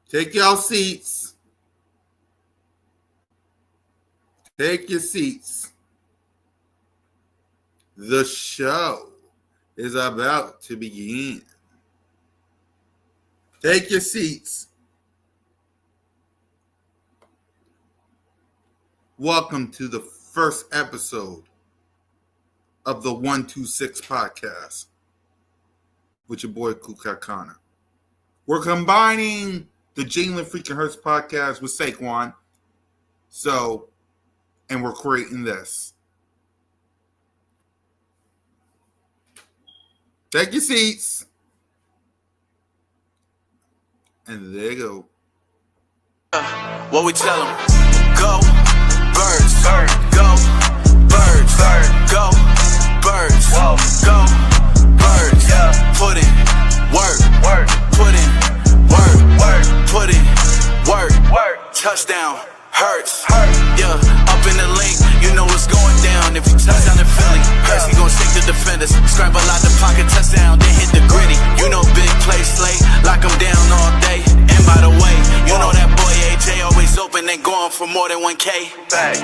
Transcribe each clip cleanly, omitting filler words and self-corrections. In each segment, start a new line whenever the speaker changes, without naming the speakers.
Take your seats. Take your seats. The show is about to begin. Take your seats. Welcome to the first episode of the 126 podcast with your boy Saquon. We're combining the Jalen freaking Hurts podcast with Saquon. And we're creating this. Take your seats. And there you go.
What we tell them? Go, birds. Go, birds. Go, birds. Go, birds. Put in work. Put in work. Put in work. Touchdown. Hurts. Yeah, up in the link, you know what's going down. If you touch down in Philly, Hurts, he gon' shake the defenders. Scramble out the pocket, touchdown, then hit the gritty. You know big play slate, lock him down all day. And by the way, you know that boy AJ always open and going for more than 1K.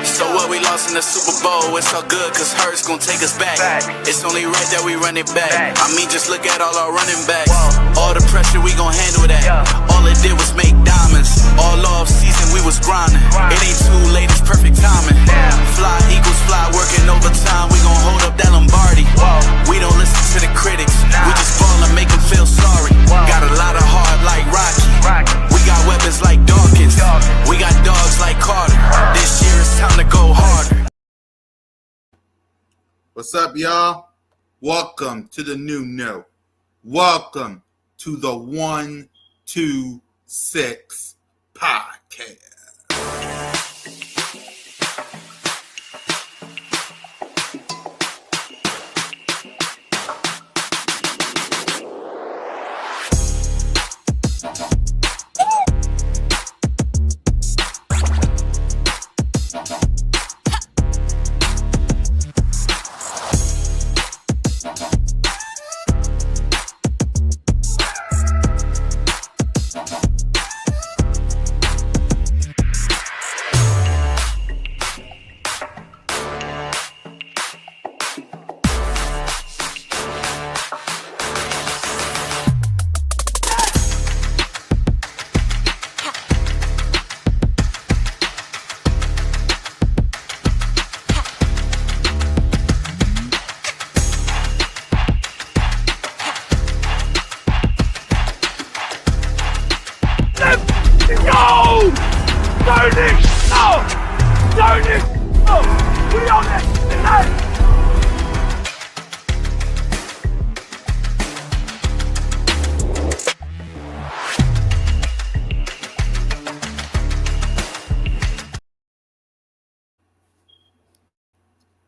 So what, we lost in the Super Bowl, it's all good cause Hurts gon' take us back. It's only right that we run it back. I mean, just look at all our running backs. All the pressure, we gon' handle that. All it did was make diamonds. All off season, we was grinding. It ain't too late, it's perfect timing. Fly equals fly, working overtime. We gon' hold up that Lombardi. We don't listen to the critics. We just ball and make them feel sorry. Got a lot of heart like Rocky. We got weapons like Dawkins. We got dogs like Carter. This year it's time to go harder.
What's up, y'all? Welcome to the new no. Welcome to the 126 podcast.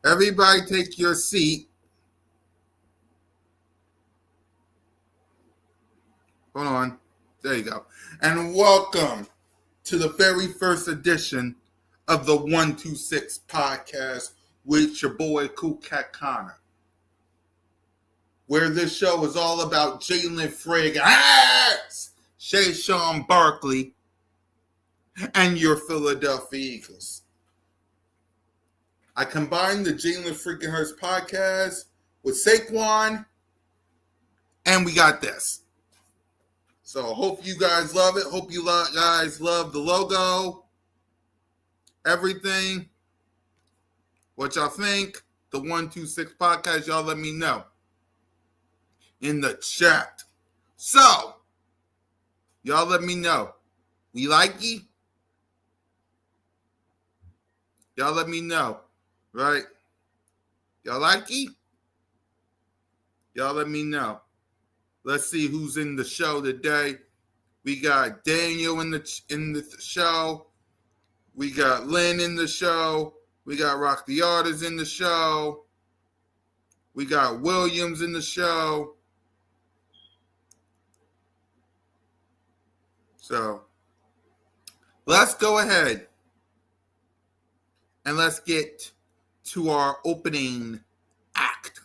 Everybody take your seat. Hold on. There you go. And welcome to the very first edition of the 126 podcast with your boy Kool Cat Connor, where this show is all about Jalen Friggs, Saquon Barkley, and your Philadelphia Eagles. I combined the Jalen freaking Hurts podcast with Saquon, and we got this. So hope you guys love it. Hope you guys love the logo, everything. What y'all think? The 126 podcast, y'all let me know in the chat. So, y'all let me know. We like ye? Y'all let me know. Right? Y'all like ye? Y'all let me know. Let's see who's in the show today. We got Daniel in the show. We got Lynn in the show. We got Rock the Artist in the show. We got Williams in the show. So, let's go ahead and let's get to our opening act.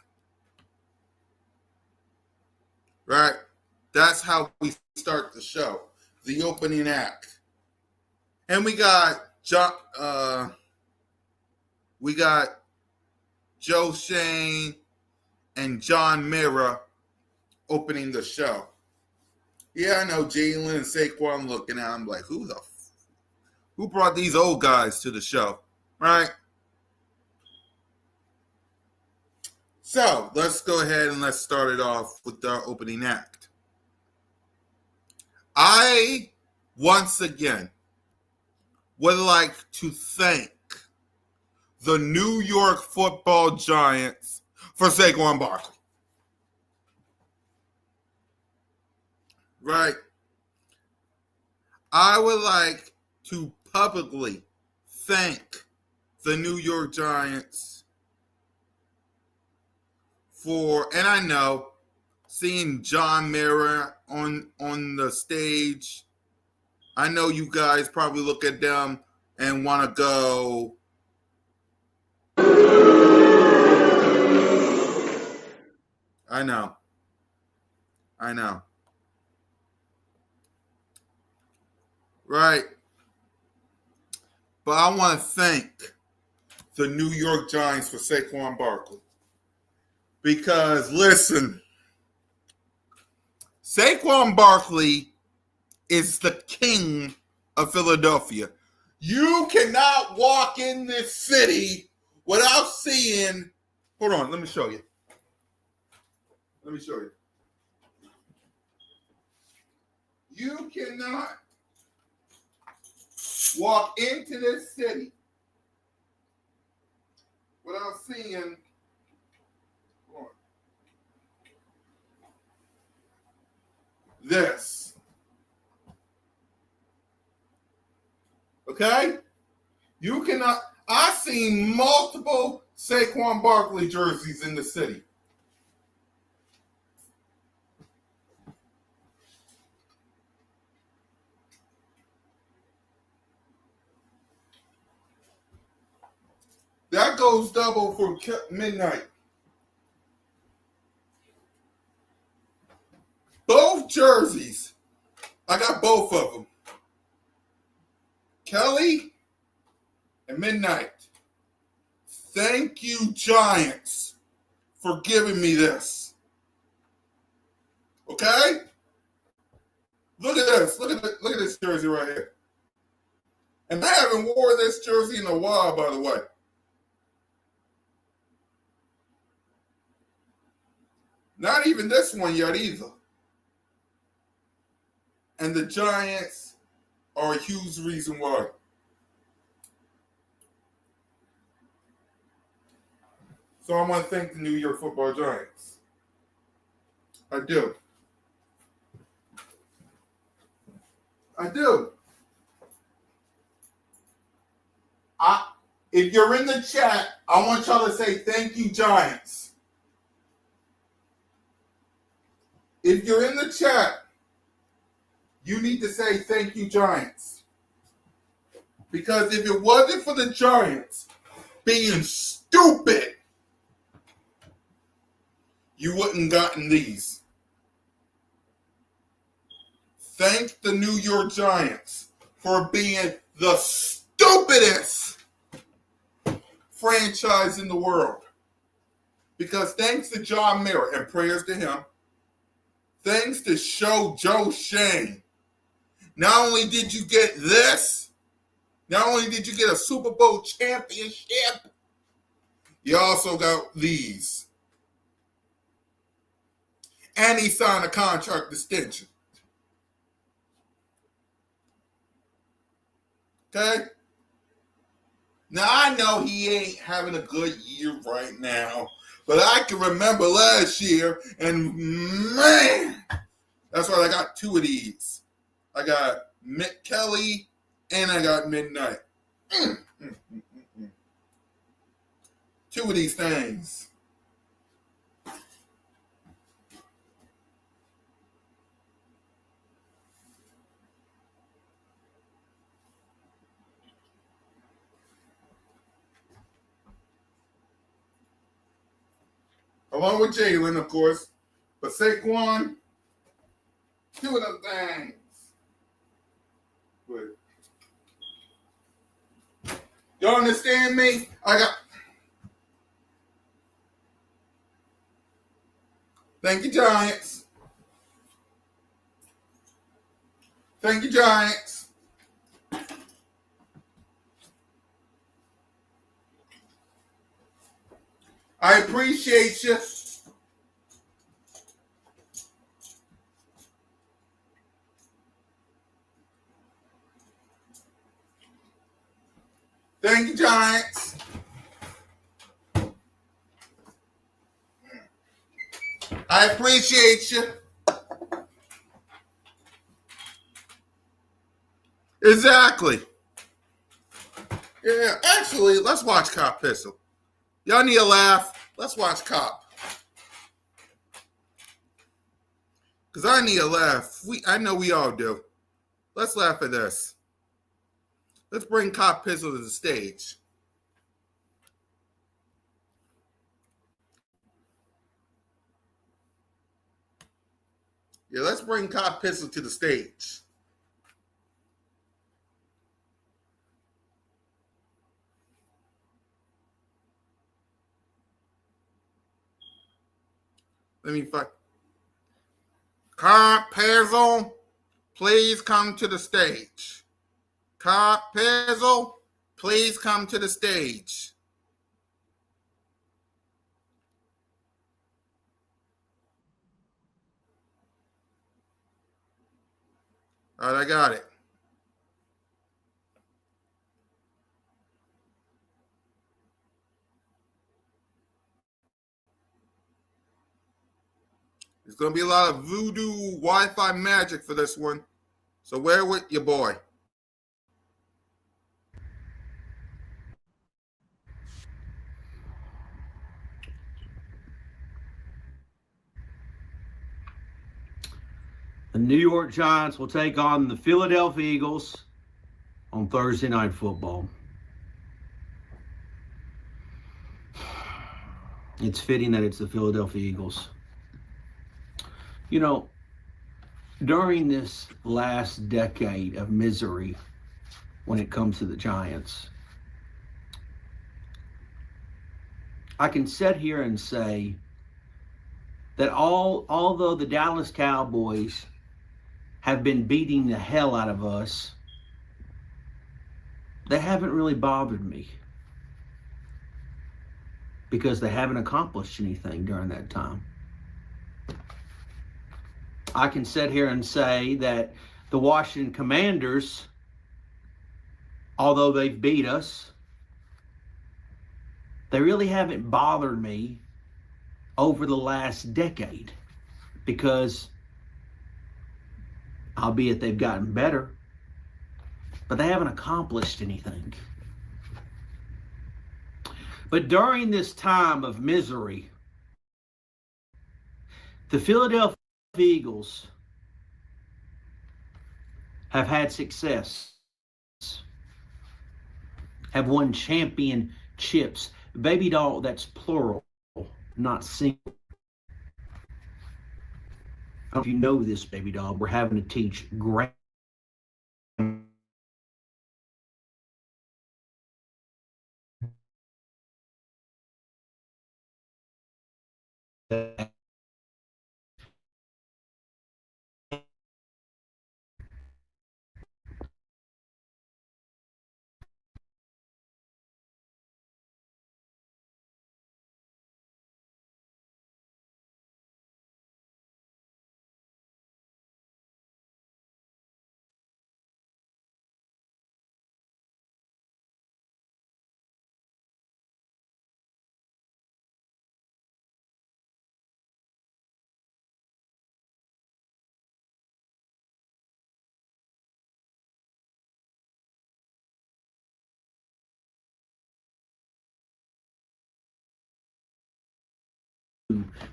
Right? That's how we start the show. the opening act. And we got Joe Shane and John Mara opening the show. Yeah, I know Jalen and Saquon looking at him like, who brought these old guys to the show, right? So let's go ahead and let's start it off with our opening act. I, once again, would like to thank the New York Football Giants for Saquon Barkley. Right? I would like to publicly thank the New York Giants for, and I know, seeing John Mara on the stage, I know you guys probably look at them and want to go, I know. Right. But I want to thank the New York Giants for Saquon Barkley. Because, listen, Saquon Barkley is the king of Philadelphia. You cannot walk in this city without seeing, hold on, let me show you. You cannot walk into this city without seeing, this. Okay? You cannot. I've seen multiple Saquon Barkley jerseys in the city. That goes double for midnight. Both jerseys. I got both of them. Kelly and Midnight. Thank you, Giants, for giving me this. Okay? Look at this. Look at this jersey right here. And I haven't worn this jersey in a while, by the way. Not even this one yet either. And the Giants are a huge reason why. So I want to thank the New York Football Giants. I do. If you're in the chat, I want y'all to say thank you, Giants. If you're in the chat, you need to say thank you, Giants. Because if it wasn't for the Giants being stupid, you wouldn't gotten these. Thank the New York Giants for being the stupidest franchise in the world. Because thanks to John Mara, and prayers to him, thanks to Joe Shane, not only did you get this, not only did you get a Super Bowl championship, you also got these. And he signed a contract extension. Okay? Now, I know he ain't having a good year right now, but I can remember last year, and man, that's why I got two of these. I got Mick Kelly, and I got Midnight. Two of these things. Along with Jalen, of course. But Saquon, two of them things. You understand me? Thank you, Giants. Thank you, Giants. I appreciate you. Thank you, Giants. I appreciate you. Exactly. Yeah, actually, let's watch Cop Pistol. Y'all need a laugh? Let's watch Cop. Because I need a laugh. I know we all do. Let's laugh at this. Let's bring Cop Pistol to the stage. Yeah, let's bring Cop Pistol to the stage. Let me find. Cop Pistol, please come to the stage. Cop Pistol, please come to the stage. All right, I got it. There's going to be a lot of voodoo Wi-Fi magic for this one. So wear with your boy.
The New York Giants will take on the Philadelphia Eagles on Thursday Night Football. It's fitting that it's the Philadelphia Eagles. You know, during this last decade of misery when it comes to the Giants, I can sit here and say that although the Dallas Cowboys have been beating the hell out of us, they haven't really bothered me because they haven't accomplished anything during that time. I can sit here and say that the Washington Commanders, although they've beat us, they really haven't bothered me over the last decade because, albeit they've gotten better, but they haven't accomplished anything. But during this time of misery, the Philadelphia Eagles have had success, have won championships. Baby doll, that's plural, not single. I don't know if you know this, baby doll. We're having to teach grammar.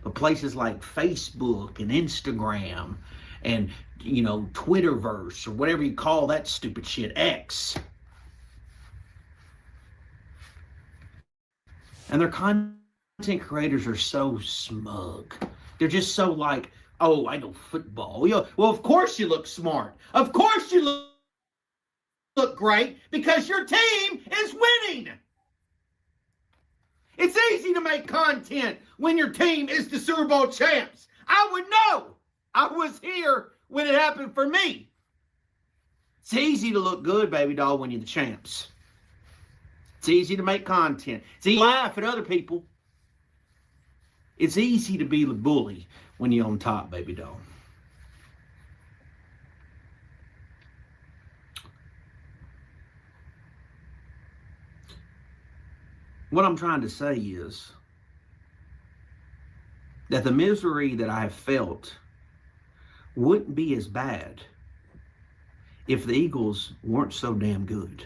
But places like Facebook and Instagram and, Twitterverse or whatever you call that stupid shit, X. And their content creators are so smug. They're just so like, oh, I know football. Well, of course you look smart. Of course you look look great because your team is winning. It's easy to make content when your team is the Super Bowl champs. I would know. I was here when it happened for me. It's easy to look good, baby doll, when you're the champs. It's easy to make content. It's easy to laugh at other people. It's easy to be the bully when you're on top, baby doll. What I'm trying to say is that the misery that I have felt wouldn't be as bad if the Eagles weren't so damn good.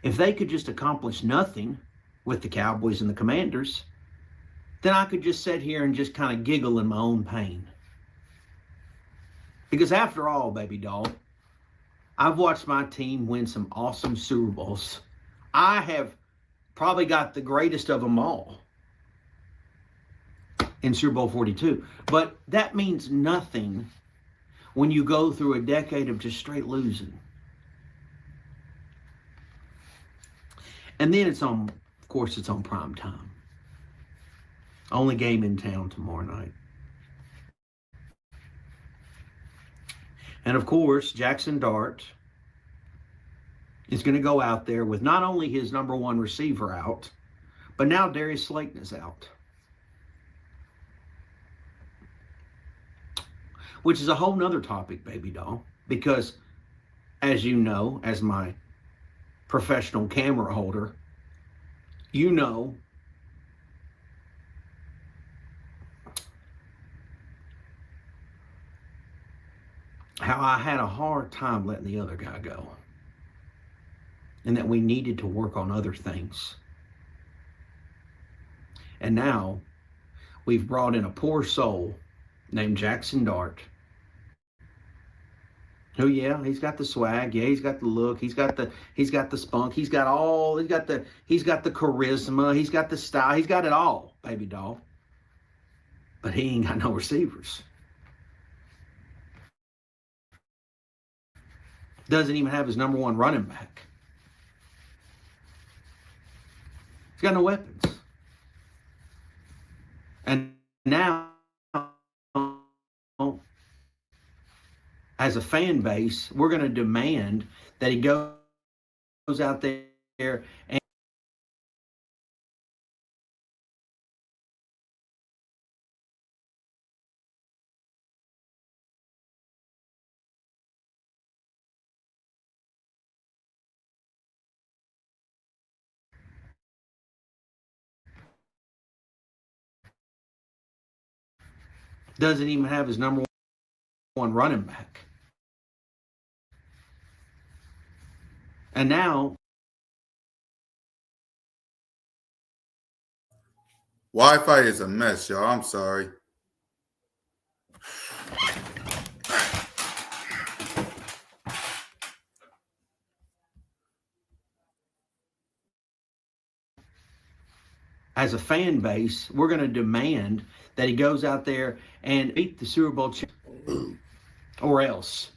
If they could just accomplish nothing with the Cowboys and the Commanders, then I could just sit here and just kind of giggle in my own pain. Because after all, baby doll, I've watched my team win some awesome Super Bowls. I have probably got the greatest of them all in Super Bowl 42. But that means nothing when you go through a decade of just straight losing. And then it's on, of course, it's on prime time. Only game in town tomorrow night. And of course, Jackson Dart is going to go out there with not only his number one receiver out, but now Darius Slayton is out. Which is a whole nother topic, baby doll. Because, as you know, as my professional camera holder, you know how I had a hard time letting the other guy go. And that we needed to work on other things. And now we've brought in a poor soul named Jackson Dart. Who, yeah, he's got the swag, yeah, he's got the look, he's got the spunk, he's got the charisma, he's got the style, he's got it all, baby doll. But he ain't got no receivers. Doesn't even have his number one running back. He's got no weapons. And now, as a fan base, we're going to demand that he goes out there and doesn't even have his number one running back. And now,
Wi-Fi is a mess, y'all. I'm sorry.
as a fan base, we're going to demand that he goes out there and beat the Super Bowl champion, or else.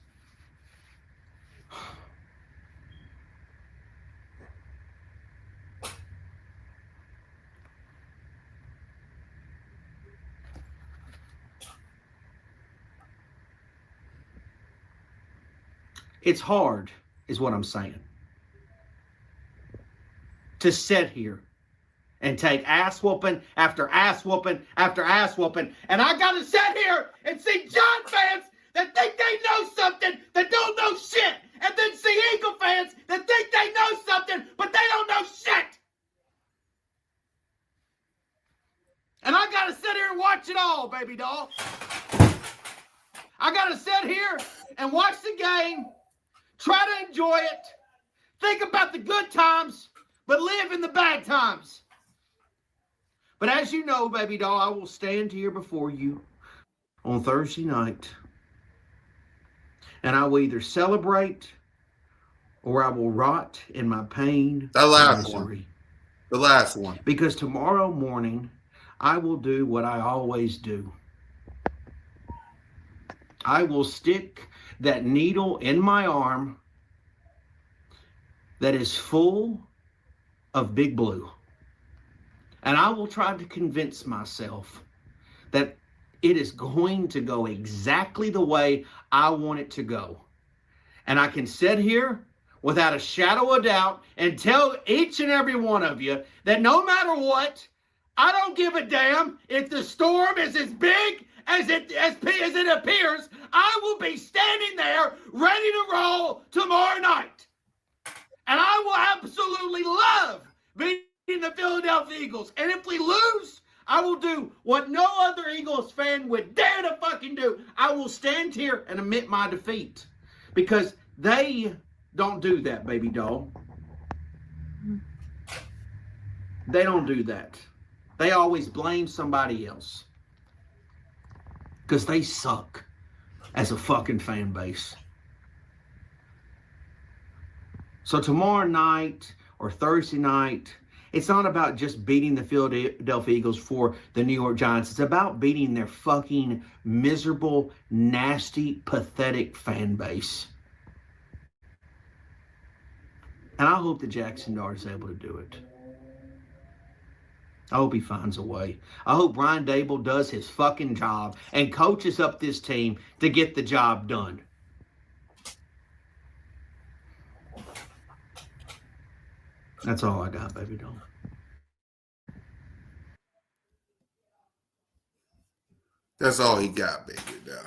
It's hard, is what I'm saying, to sit here and take ass whooping after ass whooping after ass whooping. And I got to sit here and see John fans that think they know something that don't know shit. And then see Eagle fans that think they know something, but they don't know shit. And I got to sit here and watch it all, baby doll. I got to sit here and watch the game, try to enjoy it, think about the good times, but live in the bad times. But as you know, baby doll, I will stand here before you on Thursday night, and I will either celebrate or I will rot in my pain.
The last one. The last one.
Because tomorrow morning, I will do what I always do. I will stick that needle in my arm that is full of Big Blue. And I will try to convince myself that it is going to go exactly the way I want it to go. And I can sit here without a shadow of doubt and tell each and every one of you that no matter what, I don't give a damn if the storm is as big as it appears. I will be standing there ready to roll tomorrow night. And I will absolutely love beating the Philadelphia Eagles. And if we lose, I will do what no other Eagles fan would dare to fucking do. I will stand here and admit my defeat. Because they don't do that, baby doll. They don't do that. They always blame somebody else. Because they suck as a fucking fan base. So tomorrow night or Thursday night, it's not about just beating the Philadelphia Eagles for the New York Giants. It's about beating their fucking miserable, nasty, pathetic fan base. And I hope that Jackson Dart is able to do it. I hope he finds a way. I hope Brian Daboll does his fucking job and coaches up this team to get the job done. That's all I got, baby doll.
That's all he got, baby doll.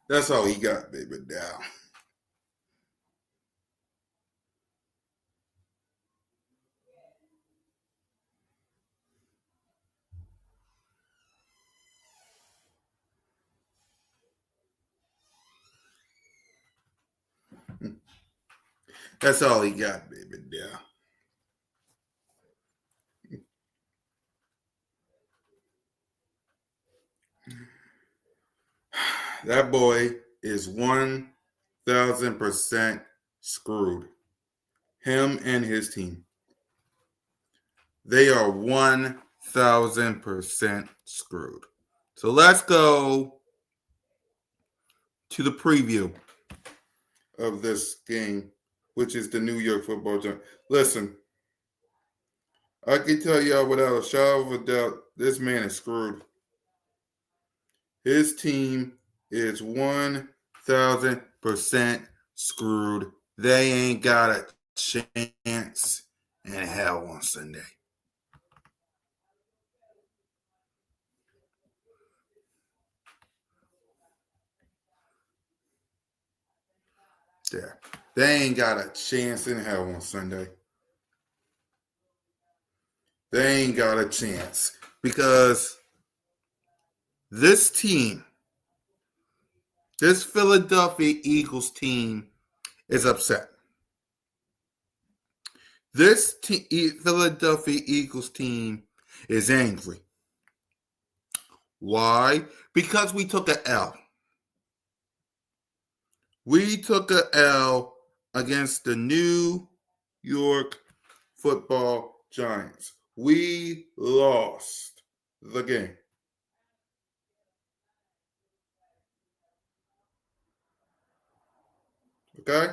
That's all he got, baby doll. That's all he got, baby doll. That boy is 1,000% screwed. Him and his team. They are 1,000% screwed. So let's go to the preview of this game, which is the New York Football Giants. Listen, I can tell y'all without a shadow of a doubt, this man is screwed. His team is 1,000% screwed. They ain't got a chance in hell on Sunday. Yeah. They ain't got a chance in hell on Sunday. They ain't got a chance because this team, this Philadelphia Eagles team, is upset. This Philadelphia Eagles team is angry. Why? Because we took an L. We took an L against the New York Football Giants. We lost the game. Okay?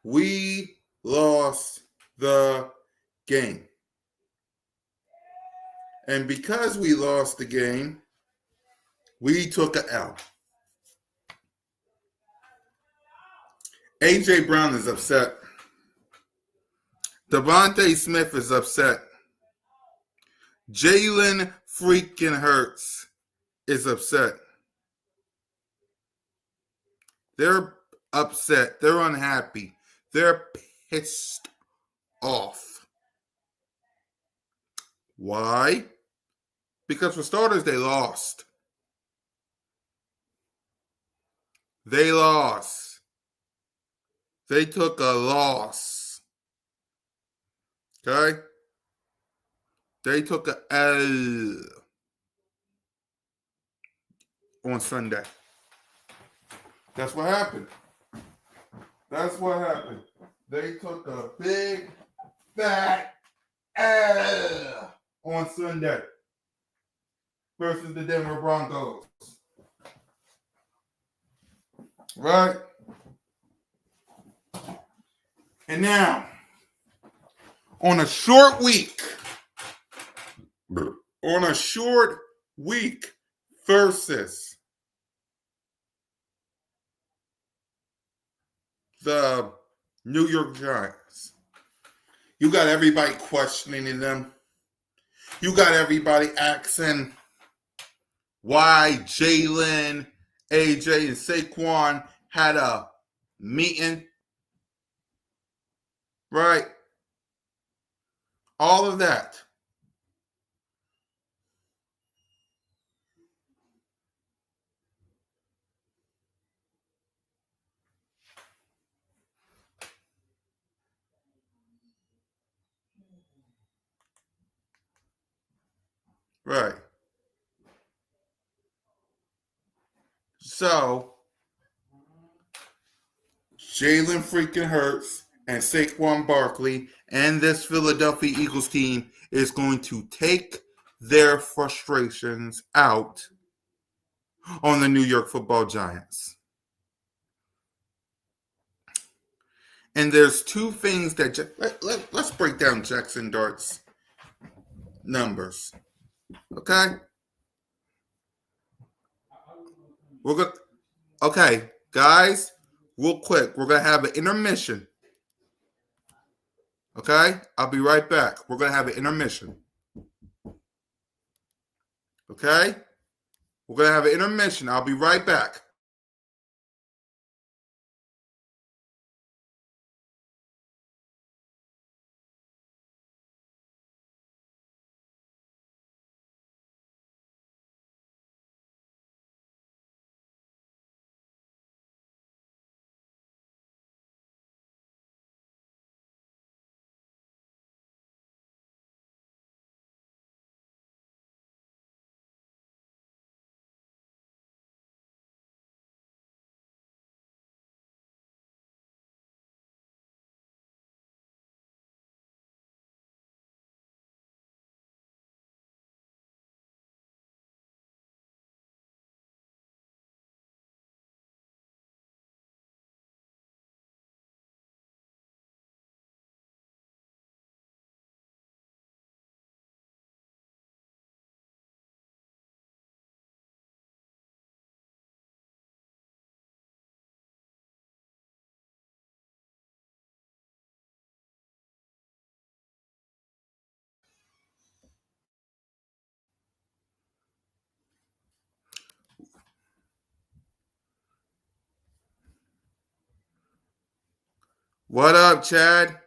We lost the game. And because we lost the game, we took an L. A.J. Brown is upset. Devontae Smith is upset. Jalen freaking Hurts is upset. They're upset. They're unhappy. They're pissed off. Why? Because for starters, they lost. They lost. They took a loss. Okay? They took a L on Sunday. That's what happened. That's what happened. They took a big, fat L on Sunday versus the Denver Broncos. Right? And now, on a short week, versus the New York Giants, you got everybody questioning them. You got everybody asking why Jalen, AJ, and Saquon had a meeting, right? All of that. Right. So, Jalen freaking Hurts and Saquon Barkley and this Philadelphia Eagles team is going to take their frustrations out on the New York Football Giants. And there's two things that let's break down Jackson Dart's numbers. Okay? Okay, guys, real quick, we're gonna have an intermission. Okay? I'll be right back. We're gonna have an intermission. Okay? We're gonna have an intermission. I'll be right back. What up, Chad?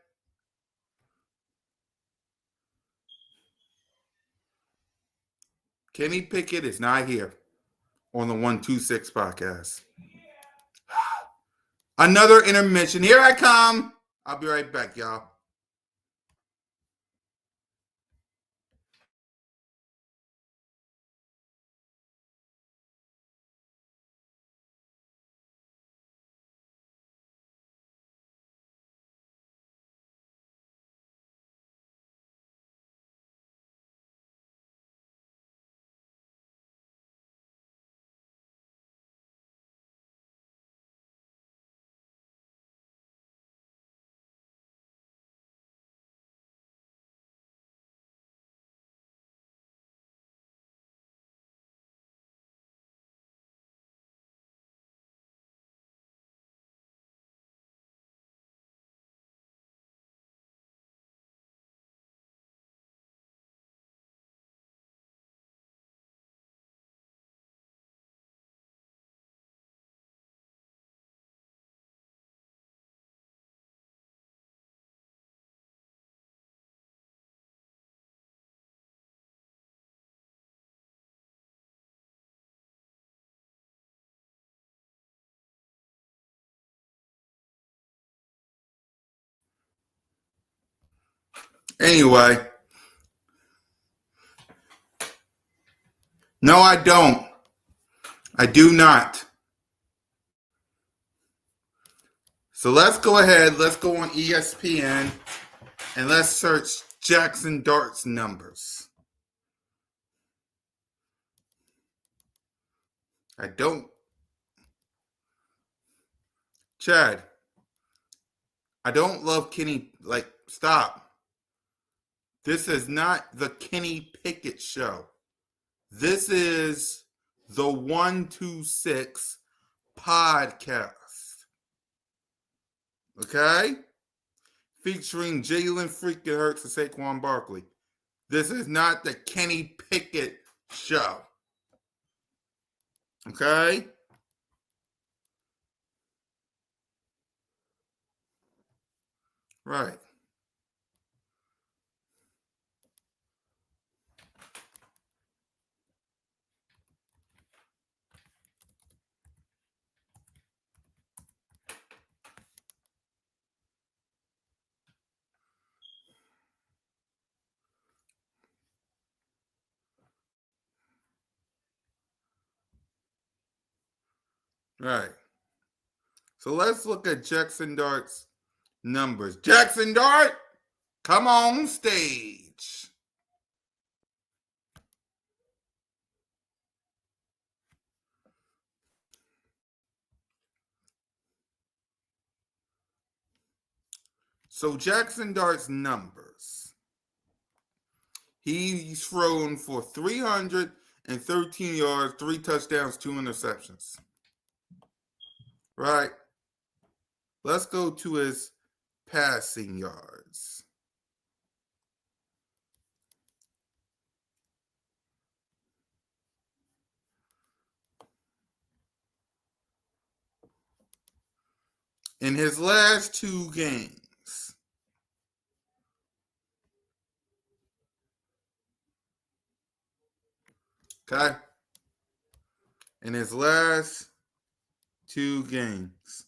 Kenny Pickett is not here on the 126 podcast. Another intermission. Here I come. I'll be right back, y'all. Anyway, no, I don't. I do not. So let's go ahead. Let's go on ESPN and let's search Jackson Dart's numbers. I don't. Chad, I don't love Kenny. Like, stop. This is not the Kenny Pickett show. This is the 126 podcast. Okay? Featuring Jalen freaking Hurts and Saquon Barkley. This is not the Kenny Pickett show. Okay? Right. Right. So let's look at Jackson Dart's numbers. Jackson Dart, come on stage. So Jackson Dart's numbers. He's thrown for 313 yards, 3 touchdowns, 2 interceptions. Right. Let's go to his passing yards. In his last 2 games, okay? In his last 2 games,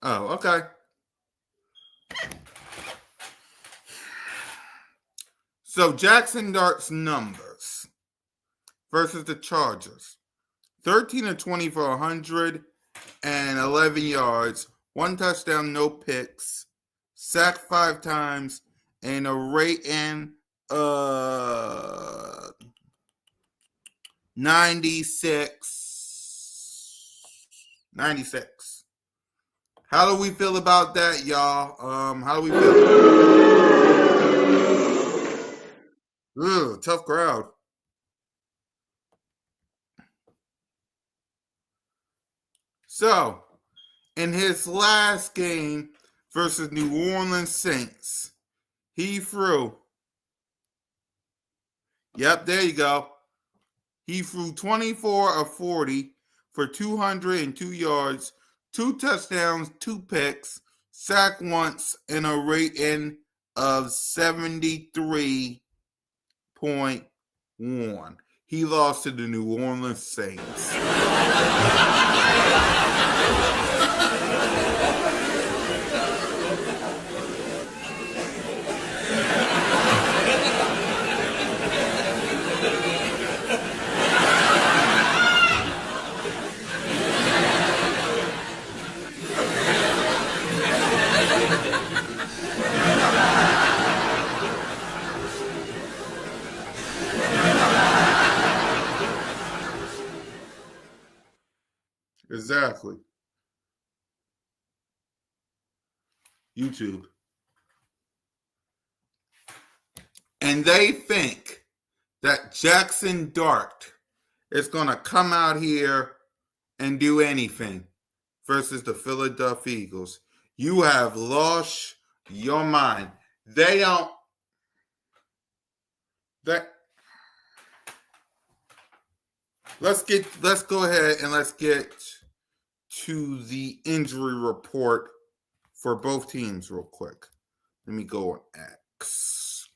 oh, okay. So Jackson Dart's numbers versus the Chargers. 13 of 20 for 111 yards, 1 touchdown, no picks, sacked 5 times, and a rating of 96. How do we feel about that, y'all? How do we feel? Tough crowd. So, in his last game versus New Orleans Saints, he threw. Yep, there you go. He threw 24 of 40 for 202 yards, 2 touchdowns, 2 picks, sacked once, and a rating of 73.1. He lost to the New Orleans Saints. Exactly. YouTube. And they think that Jackson Dart is going to come out here and do anything versus the Philadelphia Eagles. You have lost your mind. They don't. Let's go ahead and let's get to the injury report for both teams real quick. Let me go on X.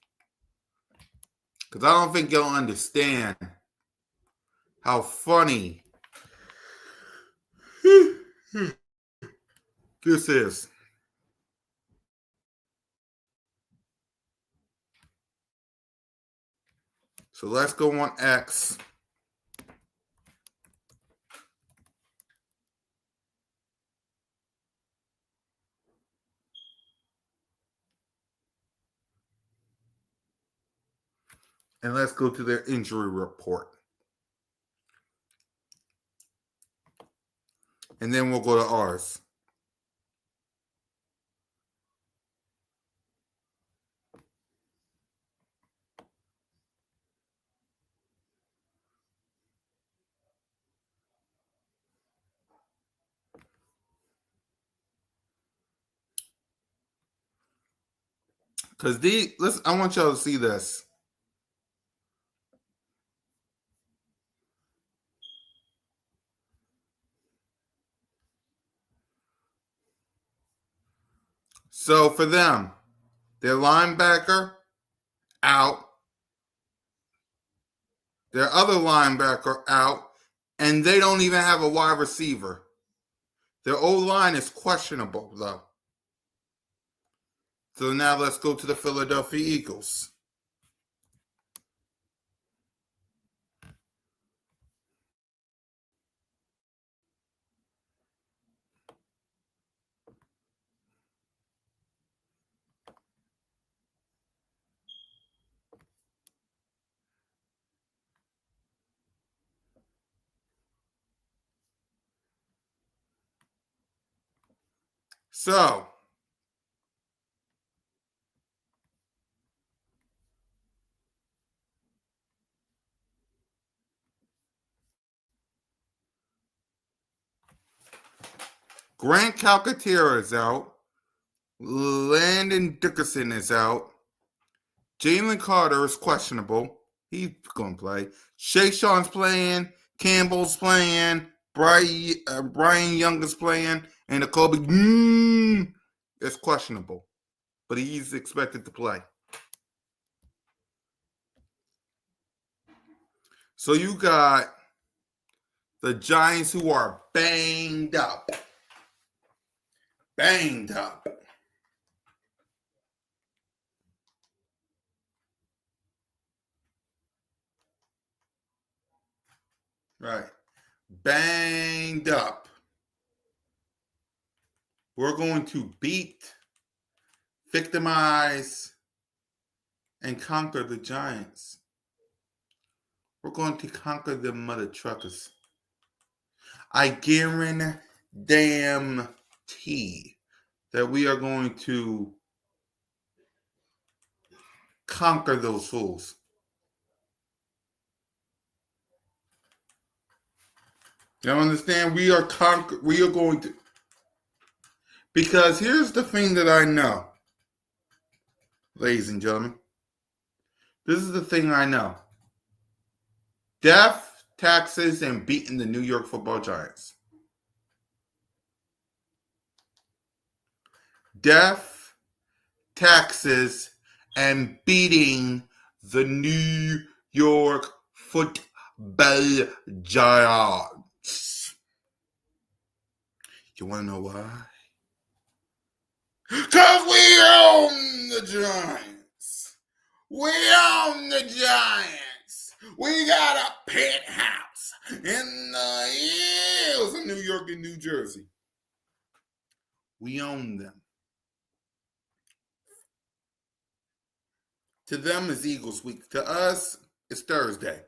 Because I don't think you'll understand how funny this is. So let's go on X. And let's go to their injury report. and then we'll go to ours. Because listen, I want y'all to see this. So for them, their linebacker out, their other linebacker out, and they don't even have a wide receiver. Their O-line is questionable, though. So now let's go to the Philadelphia Eagles. So, Grant Calcaterra is out. Landon Dickerson is out. Jalen Carter is questionable. He's going to play. Shayshawn's playing. Campbell's playing. Brian Young is playing. And Jacoby is questionable. But he's expected to play. So you got the Giants who are banged up. Banged up. Right. Banged up. We're going to beat, victimize, and conquer the Giants. We're going to conquer the mother truckers. I guarantee that we are going to conquer those fools. You understand? We are going to. Because here's the thing that I know, ladies and gentlemen. This is the thing I know. Death, taxes, and beating the New York Football Giants. Death, taxes, and beating the New York Football Giants. You want to know why? Because we own the Giants. We own the Giants. We got a penthouse in the hills of New York and New Jersey. We own them. To them, it's Eagles week. To us, it's Thursday.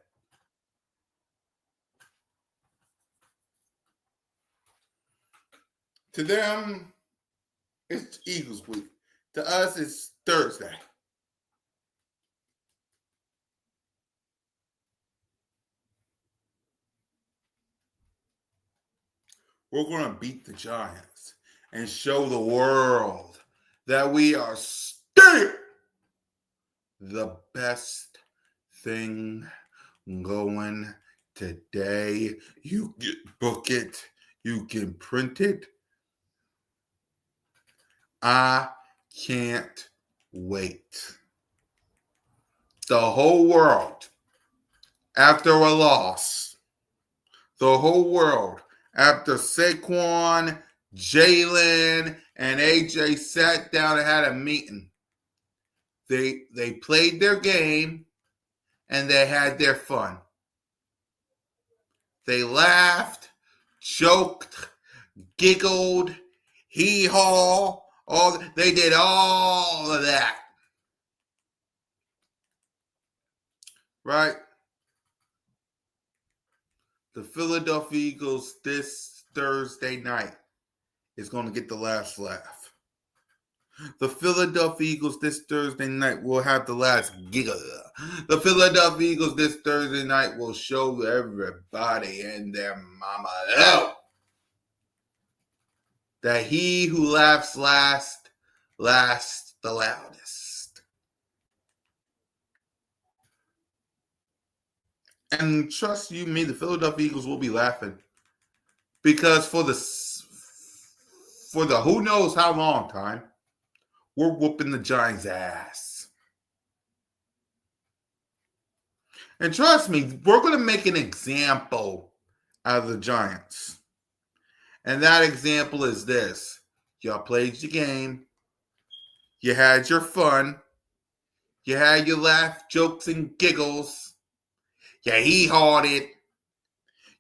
To them, it's Eagles week. To us, it's Thursday. We're going to beat the Giants and show the world that we are still the best thing going today. You can book it. You can print it. I can't wait. The whole world, after a loss, the whole world, after Saquon, Jalen, and AJ sat down and had a meeting, they played their game and they had their fun. They laughed, joked, giggled, hee-haw. They did all of that. Right? The Philadelphia Eagles, this Thursday night is going to get the last laugh. The Philadelphia Eagles this Thursday night will have the last giggle. The Philadelphia Eagles this Thursday night will show everybody and their mama that he who laughs last laughs the loudest. And trust you me, the Philadelphia Eagles will be laughing. Because for the who knows how long time, we're whooping the Giants' ass. And trust me, we're going to make an example out of the Giants. And that example is this. Y'all played your game. You had your fun. You had your laugh, jokes, and giggles. You hee-hawed it.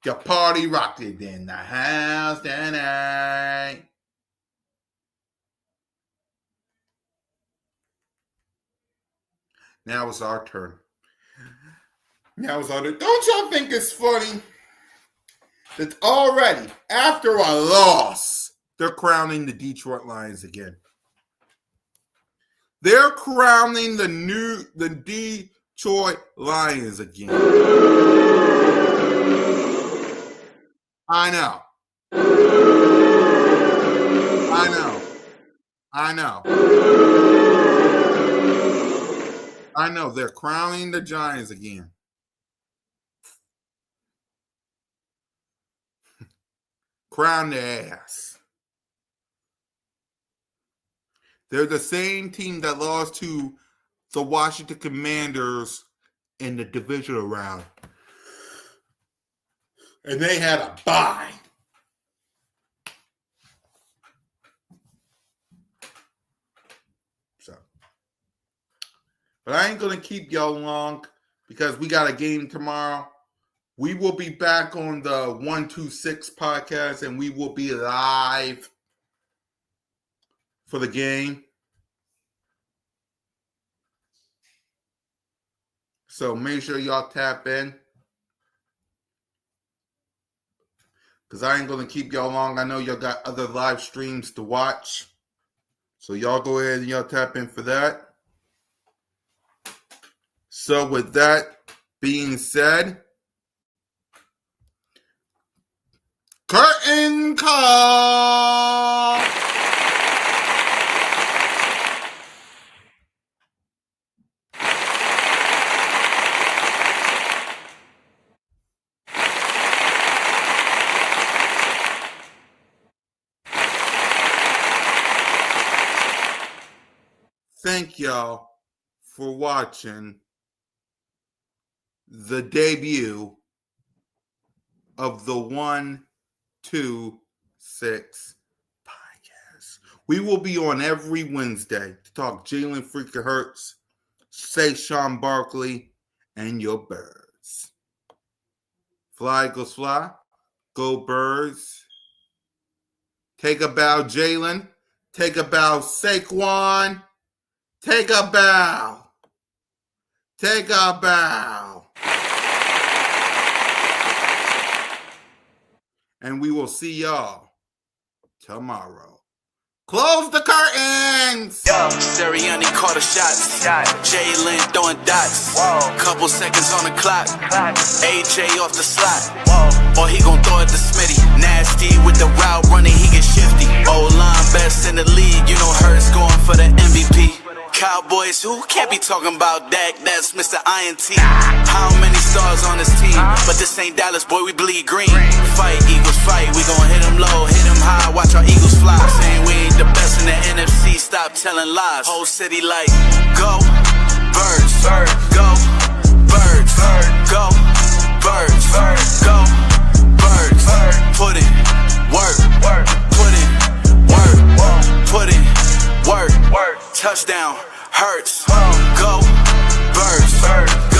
You party rocked it in the house tonight. Now it's our turn. Now it's our turn. Don't y'all think it's funny that already, after a loss, they're crowning the Detroit Lions again? They're crowning the Detroit Lions again. I know. They're crowning the Giants again. Crown their ass. They're the same team that lost to the Washington Commanders in the divisional round. And they had a bye. But I ain't going to keep y'all long because we got a game tomorrow. We will be back on the 126 podcast and we will be live for the game. So make sure y'all tap in. Because I ain't going to keep y'all long. I know y'all got other live streams to watch. So y'all go ahead and y'all tap in for that. So with that being said, curtain call. Thank y'all for watching the debut of the 126 podcast. We will be on every Wednesday to talk Jalen freaking Hurts, Saquon Barkley, and your birds. Fly, Eagles, fly. Go Birds. Take a bow, Jalen. Take a bow, Saquon. Take a bow. Take a bow. And we will see y'all tomorrow. Close the curtains.
Sirianni caught a shot. Jalen throwing dots. Couple seconds on the clock. AJ off the slot. Or he gon' throw it to Smitty. Nasty with the route running, he get shifty. O-line best in the league. You know Hurts going for the MVP. Cowboys, who can't be talking about Dak? That's Mr. INT. How many stars on this team? But this ain't Dallas, boy, we bleed green. Fight, Eagles, fight. We gon' hit them low, hit them high. Watch our Eagles fly. Saying we ain't the best in the NFC. Stop telling lies. Whole city like, go, Birds. Go, Birds. Go, Birds. Go, Birds. Put in work. Put in work. Put in work. Touchdown. Hurts. Go, Birds.